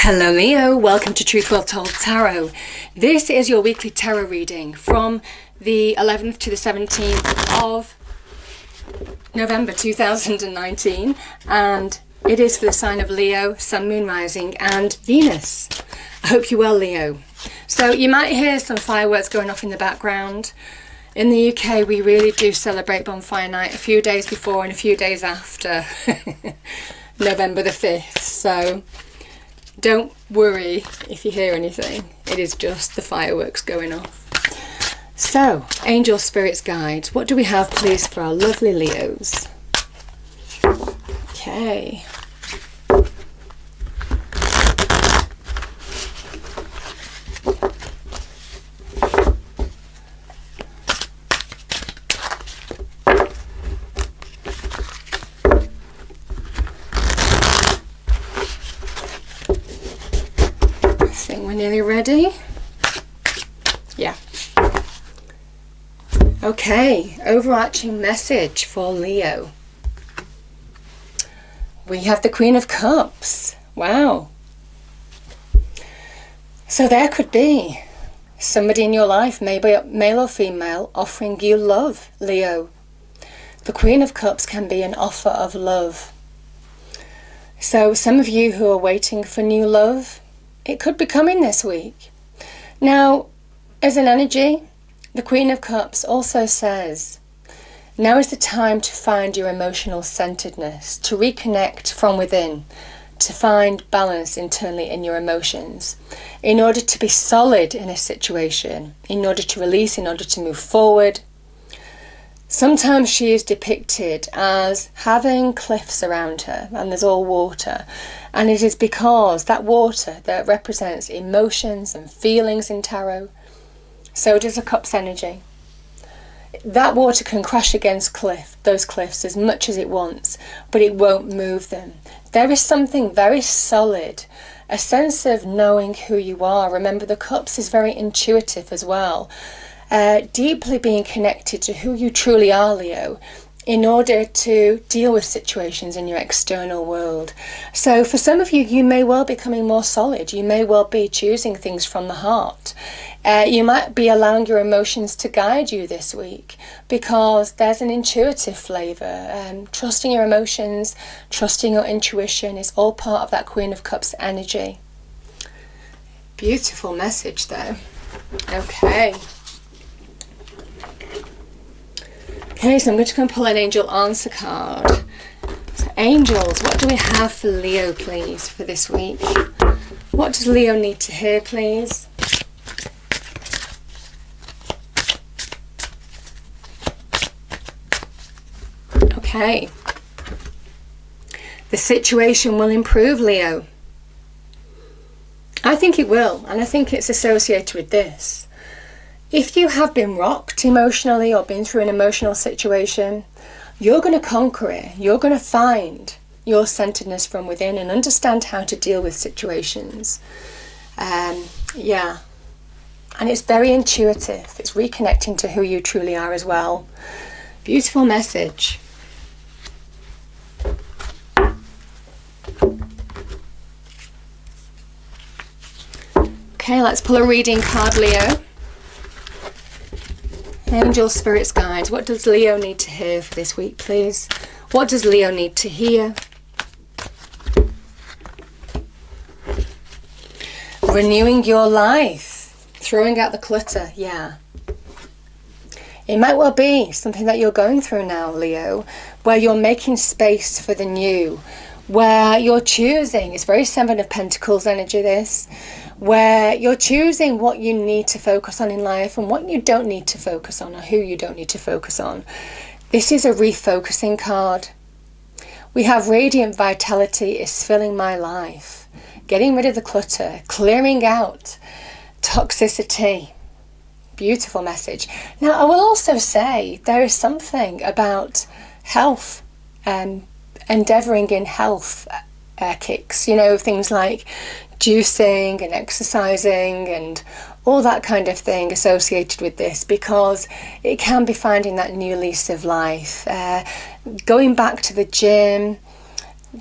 Hello Leo, welcome to Truth Well Told Tarot. This is your weekly tarot reading from the 11th to the 17th of November 2019, and it is for the sign of Leo, Sun, Moon, Rising and Venus. I hope you're well, Leo. So you might hear some fireworks going off in the background. In the UK we really do celebrate Bonfire Night a few days before and a few days after November the 5th, so don't worry if you hear anything, it is just the fireworks going off. So, angel, spirits, guides, what do we have please for our lovely Leos? Okay. We're nearly ready. Yeah. Okay, overarching message for Leo. We have the Queen of Cups. Wow. So there could be somebody in your life, maybe male or female, offering you love, Leo. The Queen of Cups can be an offer of love. So some of you who are waiting for new love, it could be coming this week. Now, as an energy, the Queen of Cups also says, now is the time to find your emotional centeredness, to reconnect from within, to find balance internally in your emotions, in order to be solid in a situation, in order to release, in order to move forward. Sometimes she is depicted as having cliffs around her and there's all water, and it is because that water that represents emotions and feelings in tarot, so does a cup's energy. That water can crash against those cliffs as much as it wants, but it won't move them. There is something very solid, a sense of knowing who you are. Remember, the cups is very intuitive as well. Deeply being connected to who you truly are, Leo, in order to deal with situations in your external world. So for some of you, you may well be becoming more solid. You may well be choosing things from the heart. You might be allowing your emotions to guide you this week because there's an intuitive flavour. Trusting your emotions, trusting your intuition is all part of that Queen of Cups energy. Beautiful message though. Okay. Okay, so I'm going to go and pull an angel answer card. So angels, what do we have for Leo, please, for this week? What does Leo need to hear, please? Okay. The situation will improve, Leo. I think it will, and I think it's associated with this. If you have been rocked emotionally or been through an emotional situation, you're going to conquer it. You're going to find your centeredness from within and understand how to deal with situations. Yeah. And it's very intuitive. It's reconnecting to who you truly are as well. Beautiful message. Okay, let's pull a reading card, Leo. Angel, spirits, guides, what does Leo need to hear for this week, please? What does Leo need to hear? Renewing your life, throwing out the clutter, yeah. It might well be something that you're going through now, Leo, where you're making space for the new, where you're choosing, it's very Seven of Pentacles energy this, where you're choosing what you need to focus on in life and what you don't need to focus on or who you don't need to focus on. This is a refocusing card. We have radiant vitality is filling my life, getting rid of the clutter, clearing out toxicity. Beautiful message. Now I will also say there is something about health, endeavouring in health kicks, you know, things like juicing and exercising and all that kind of thing associated with this, because it can be finding that new lease of life, going back to the gym,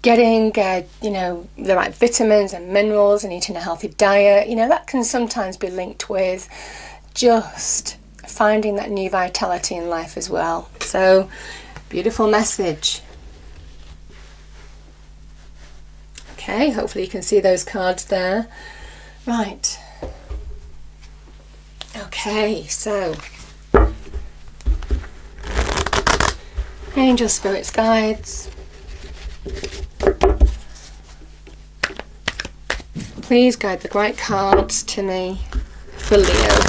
getting, you know, the right vitamins and minerals and eating a healthy diet, you know, that can sometimes be linked with just finding that new vitality in life as well. So, beautiful message. Okay, hopefully you can see those cards there. Right. Okay, so angel, spirits, guides, please guide the right cards to me for Leo.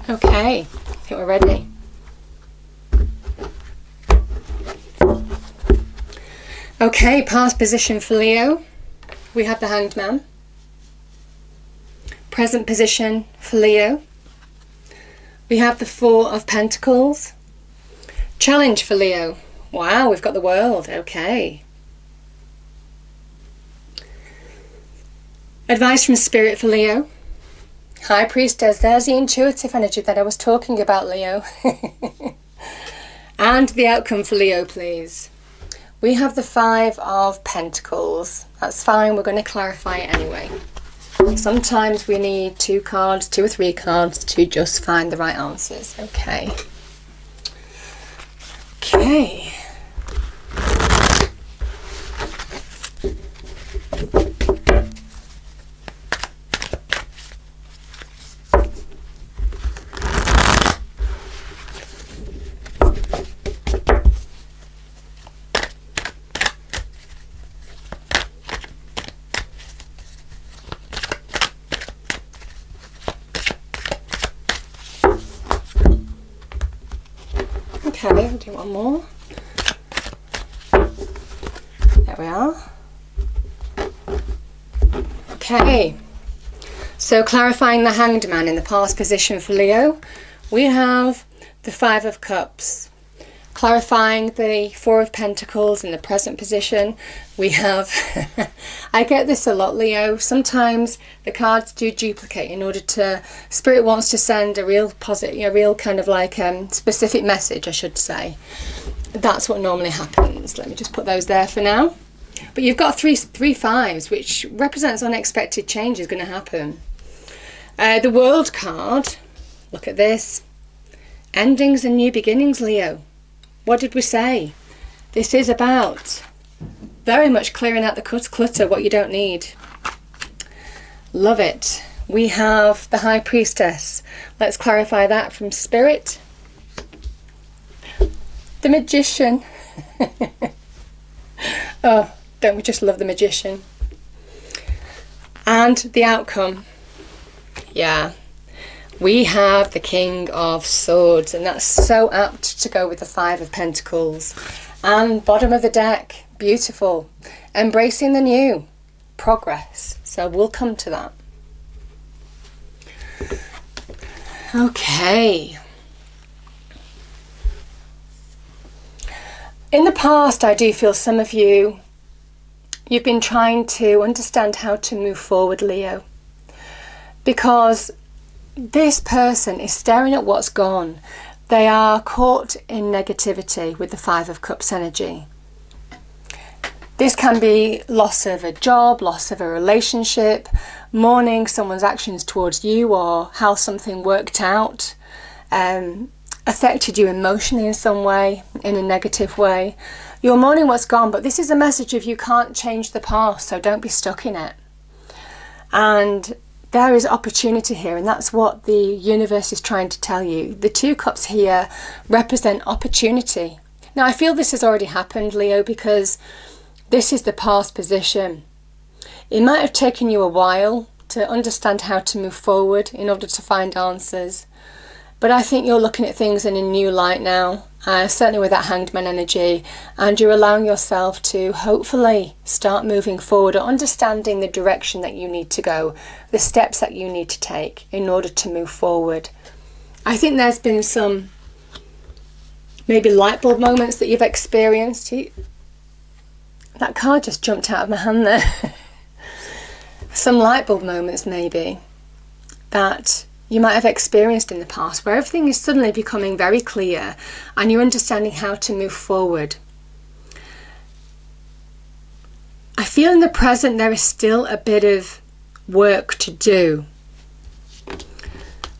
Okay, I think we're ready. Okay, past position for Leo, we have the Hanged Man. Present position for Leo, we have the Four of Pentacles. Challenge for Leo, wow, we've got the World, okay. Advice from Spirit for Leo. High Priestess, there's the intuitive energy that I was talking about, Leo. And the outcome for Leo, please. We have the Five of Pentacles. That's fine, we're going to clarify it anyway. Sometimes we need two or three cards to just find the right answers. Okay. Okay. Okay, I'll do one more. There we are. Okay, so clarifying the Hanged Man in the past position for Leo, we have the Five of Cups. Clarifying the Four of Pentacles in the present position, we have, I get this a lot, Leo, sometimes the cards do duplicate in order to, Spirit wants to send a real positive, a real kind of like specific message, I should say. That's what normally happens. Let me just put those there for now. But you've got three fives, which represents unexpected change is going to happen. The World card, look at this. Endings and new beginnings, Leo. What did we say? This is about very much clearing out the clutter, what you don't need. Love it. We have the High Priestess. Let's clarify that from Spirit. The Magician. Oh, don't we just love the Magician? And the outcome. Yeah. We have the King of Swords, and that's so apt to go with the Five of Pentacles. And bottom of the deck, beautiful. Embracing the new, progress. So we'll come to that. Okay. In the past, I do feel some of you've been trying to understand how to move forward, Leo. Because this person is staring at what's gone. They are caught in negativity with the Five of Cups energy. This can be loss of a job, loss of a relationship, mourning someone's actions towards you or how something worked out, affected you emotionally in some way, in a negative way. You're mourning what's gone, but this is a message of you can't change the past, so don't be stuck in it. And there is opportunity here, and that's what the universe is trying to tell you. The Two Cups here represent opportunity. Now, I feel this has already happened, Leo, because this is the past position. It might have taken you a while to understand how to move forward in order to find answers. But I think you're looking at things in a new light now, certainly with that Hanged Man energy, and you're allowing yourself to hopefully start moving forward or understanding the direction that you need to go, the steps that you need to take in order to move forward. I think there's been some Maybe light bulb moments that you've experienced. That card just jumped out of my hand there. Some light bulb moments maybe that you might have experienced in the past, where everything is suddenly becoming very clear and you're understanding how to move forward. I feel in the present there is still a bit of work to do.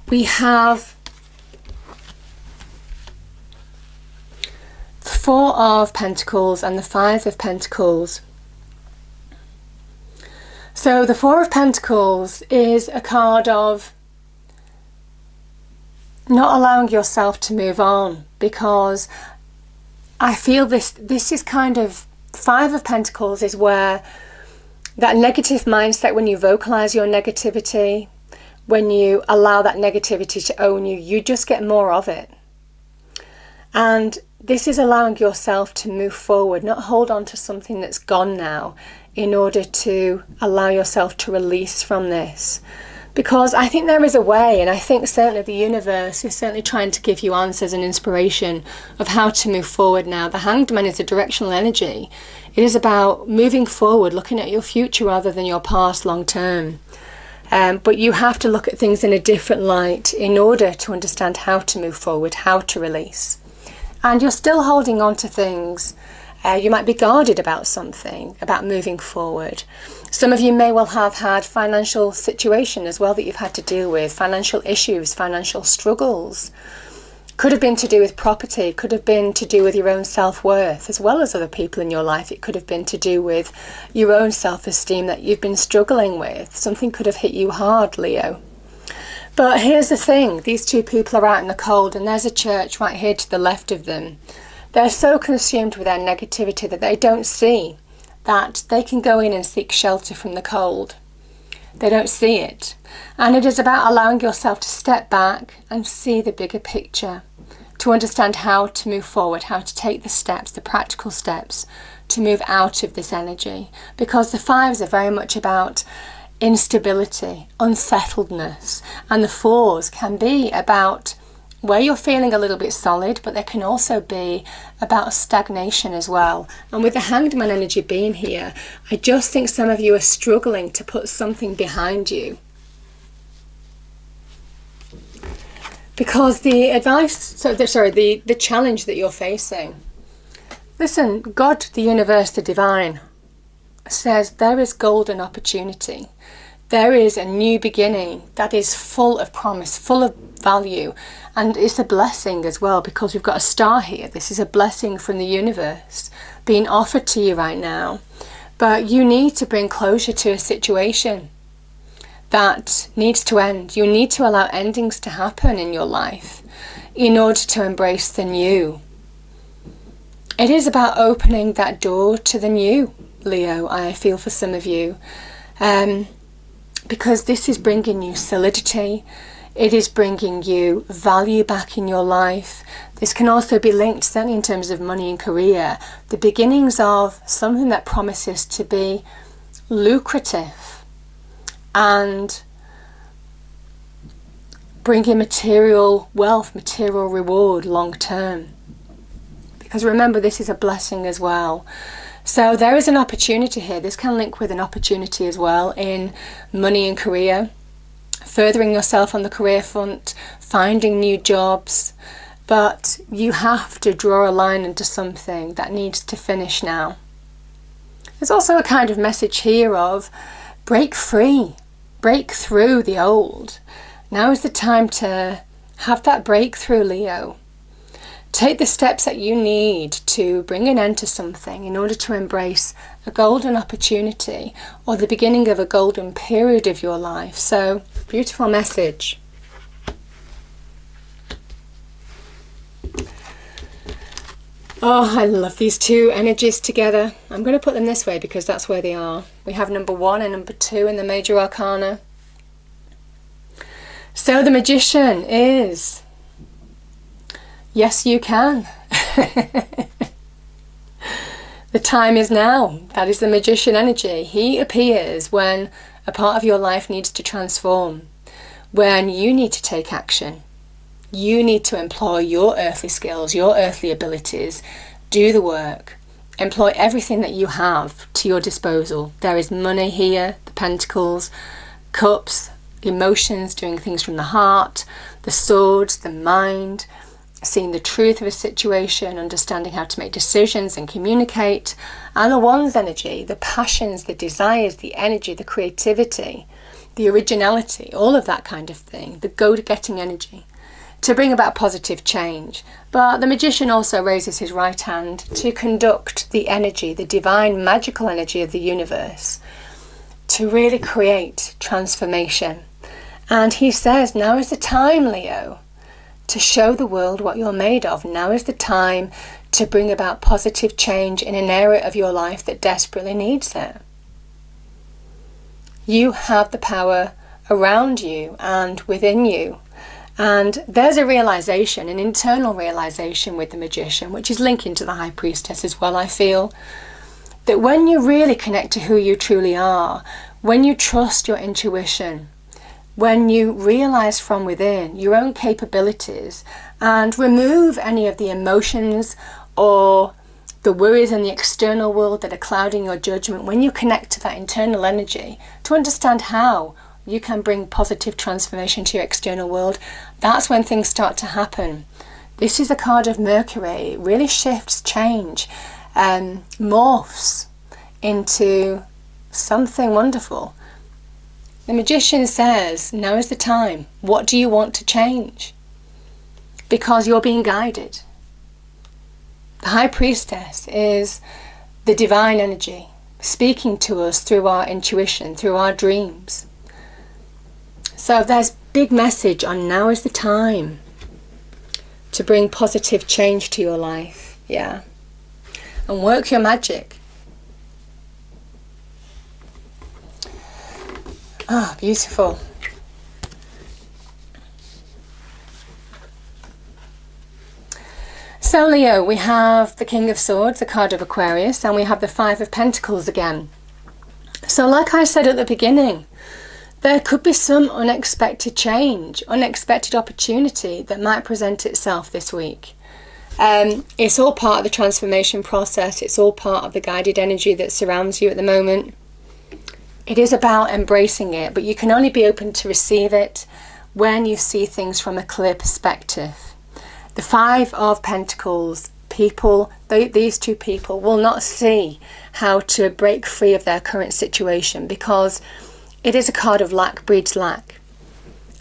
We have the Four of Pentacles and the Five of Pentacles. So the Four of Pentacles is a card of not allowing yourself to move on, because I feel this is kind of, Five of Pentacles is where that negative mindset, when you vocalize your negativity, when you allow that negativity to own you, you just get more of it. And this is allowing yourself to move forward, not hold on to something that's gone now, in order to allow yourself to release from this. Because I think there is a way, and I think certainly the universe is certainly trying to give you answers and inspiration of how to move forward now. The Hanged Man is a directional energy. It is about moving forward, looking at your future rather than your past long term. But you have to look at things in a different light in order to understand how to move forward, how to release. And you're still holding on to things. You might be guarded about something, about moving forward. Some of you may well have had financial situation as well that you've had to deal with, financial issues, financial struggles. Could have been to do with property, could have been to do with your own self-worth, as well as other people in your life. It could have been to do with your own self-esteem that you've been struggling with. Something could have hit you hard, Leo. But here's the thing, these two people are out in the cold, and there's a church right here to the left of them. They're so consumed with their negativity that they don't see that they can go in and seek shelter from the cold. They don't see it. And it is about allowing yourself to step back and see the bigger picture, to understand how to move forward, how to take the steps, the practical steps, to move out of this energy. Because the fives are very much about instability, unsettledness, and the fours can be about where you're feeling a little bit solid, but they can also be about stagnation as well. And with the Hanged Man energy being here, I just think some of you are struggling to put something behind you. Because the the challenge that you're facing, listen, God, the universe, the divine, says there is golden opportunity. There is a new beginning that is full of promise, full of value, and it's a blessing as well, because we've got a star here. This is a blessing from the universe being offered to you right now. But you need to bring closure to a situation that needs to end. You need to allow endings to happen in your life in order to embrace the new. It is about opening that door to the new, Leo, I feel, for some of you. Because this is bringing you solidity. It is bringing you value back in your life. This can also be linked, certainly in terms of money and career, the beginnings of something that promises to be lucrative and bringing material wealth, material reward long term. Because remember, this is a blessing as well. So there is an opportunity here. This can link with an opportunity as well in money and career, furthering yourself on the career front, finding new jobs. But you have to draw a line into something that needs to finish now. There's also a kind of message here of break free, break through the old. Now is the time to have that breakthrough, Leo. Take the steps that you need to bring an end to something in order to embrace a golden opportunity or the beginning of a golden period of your life. So, beautiful message. Oh, I love these two energies together. I'm going to put them this way because that's where they are. We have number 1 and number 2 in the major arcana. So the Magician is... yes, you can. The time is now. That is the Magician energy. He appears when a part of your life needs to transform, when you need to take action. You need to employ your earthly skills, your earthly abilities, do the work, employ everything that you have to your disposal. There is money here, the pentacles, cups, emotions, doing things from the heart, the swords, the mind, seeing the truth of a situation, understanding how to make decisions and communicate, and the wands energy, the passions, the desires, the energy, the creativity, the originality, all of that kind of thing, the go-getting energy, to bring about positive change. But the magician also raises his right hand to conduct the energy, the divine magical energy of the universe, to really create transformation. And he says, now is the time, Leo, to show the world what you're made of. Now is the time to bring about positive change in an area of your life that desperately needs it. You have the power around you and within you. And there's a realization, an internal realization with the magician, which is linking to the high priestess as well, I feel, that when you really connect to who you truly are, when you trust your intuition, when you realize from within your own capabilities and remove any of the emotions or the worries in the external world that are clouding your judgment, when you connect to that internal energy to understand how you can bring positive transformation to your external world, that's when things start to happen. This is a card of Mercury. It really shifts, change, morphs into something wonderful. The magician says, now is the time. What do you want to change? Because you're being guided. The high priestess is the divine energy speaking to us through our intuition, through our dreams. So there's big message on now is the time to bring positive change to your life. Yeah. And work your magic. Ah, beautiful. So Leo, we have the King of Swords, the card of Aquarius, and we have the Five of Pentacles again. So like I said at the beginning, there could be some unexpected change, unexpected opportunity that might present itself this week. It's all part of the transformation process. It's all part of the guided energy that surrounds you at the moment. It is about embracing it, but you can only be open to receive it when you see things from a clear perspective. The Five of Pentacles, these two people will not see how to break free of their current situation because it is a card of lack breeds lack.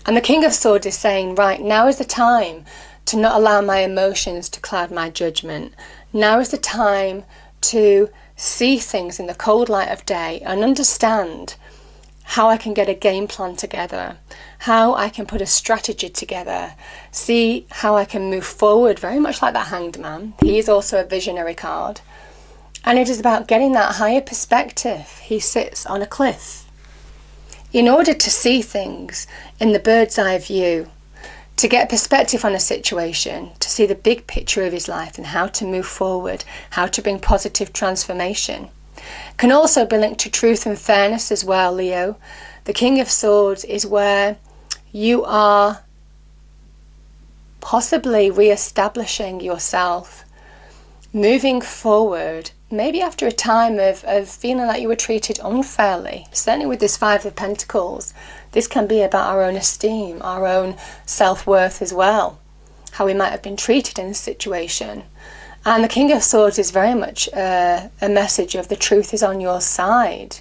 And the King of Swords is saying, right, now is the time to not allow my emotions to cloud my judgment. Now is the time to see things in the cold light of day and understand how I can get a game plan together, how I can put a strategy together, see how I can move forward, very much like that Hanged Man. He is also a visionary card. And it is about getting that higher perspective. He sits on a cliff. In order to see things in the bird's eye view, to get perspective on a situation, to see the big picture of his life and how to move forward, how to bring positive transformation. Can also be linked to truth and fairness as well, Leo. The King of Swords is where you are possibly re-establishing yourself, moving forward, maybe after a time of feeling like you were treated unfairly. Certainly with this Five of Pentacles, this can be about our own esteem, our own self-worth as well, how we might have been treated in this situation. And the King of Swords is very much a message of the truth is on your side.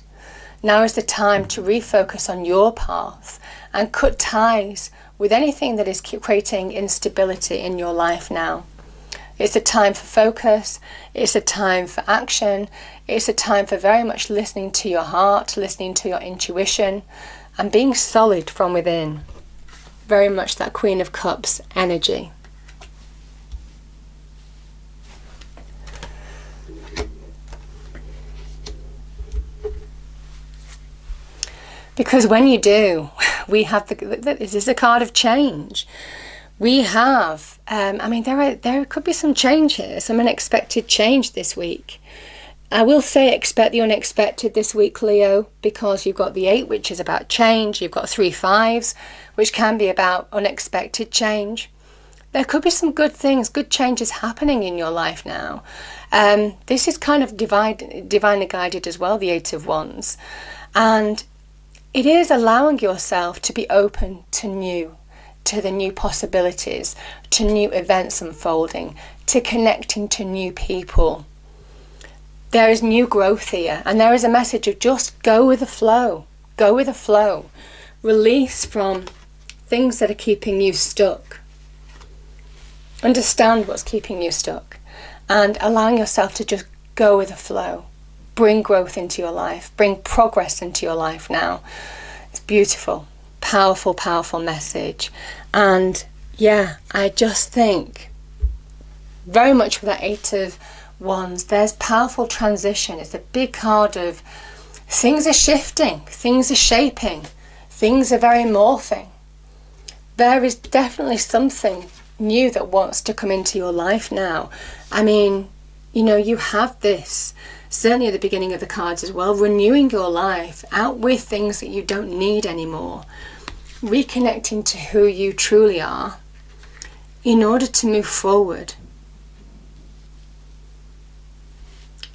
Now is the time to refocus on your path and cut ties with anything that is creating instability in your life now. It's a time for focus, it's a time for action, it's a time for very much listening to your heart, listening to your intuition, and being solid from within. Very much that Queen of Cups energy. Because when you do, we have this is a card of change. We have, there could be some change here, some unexpected change this week. I will say expect the unexpected this week, Leo, because you've got the 8, which is about change. You've got 3 5s, which can be about unexpected change. there could be some good things, good changes happening in your life now. This is kind of divinely guided as well, the Eight of Wands. And it is allowing yourself to be open to the new possibilities, to new events unfolding, to connecting to new people. There is new growth here, and there is a message of just go with the flow. Go with the flow. Release from things that are keeping you stuck. Understand what's keeping you stuck, and allowing yourself to just go with the flow. Bring growth into your life. Bring progress into your life now. It's beautiful. Powerful, powerful message. And yeah, I just think very much with that Eight of Wands, there's powerful transition. It's a big card of things are shifting, things are shaping, things are very morphing. There is definitely something new that wants to come into your life now. I mean, you know, you have this, certainly at the beginning of the cards as well, renewing your life out with things that you don't need anymore, reconnecting to who you truly are in order to move forward.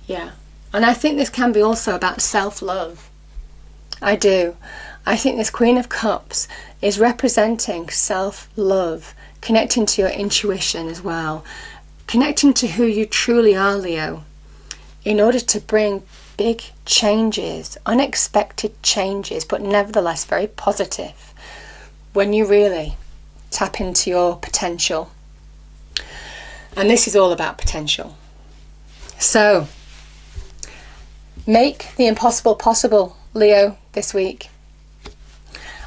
Yeah, and I think this can be also about self-love. I do. I think this Queen of Cups is representing self-love, connecting to your intuition as well, connecting to who you truly are, Leo, in order to bring big changes, unexpected changes, but nevertheless very positive, when you really tap into your potential. And this is all about potential. So, make the impossible possible, Leo, this week.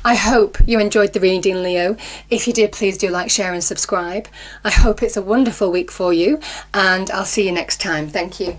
I hope you enjoyed the reading, Leo. If you did, please do like, share and subscribe. I hope it's a wonderful week for you, and I'll see you next time. Thank you.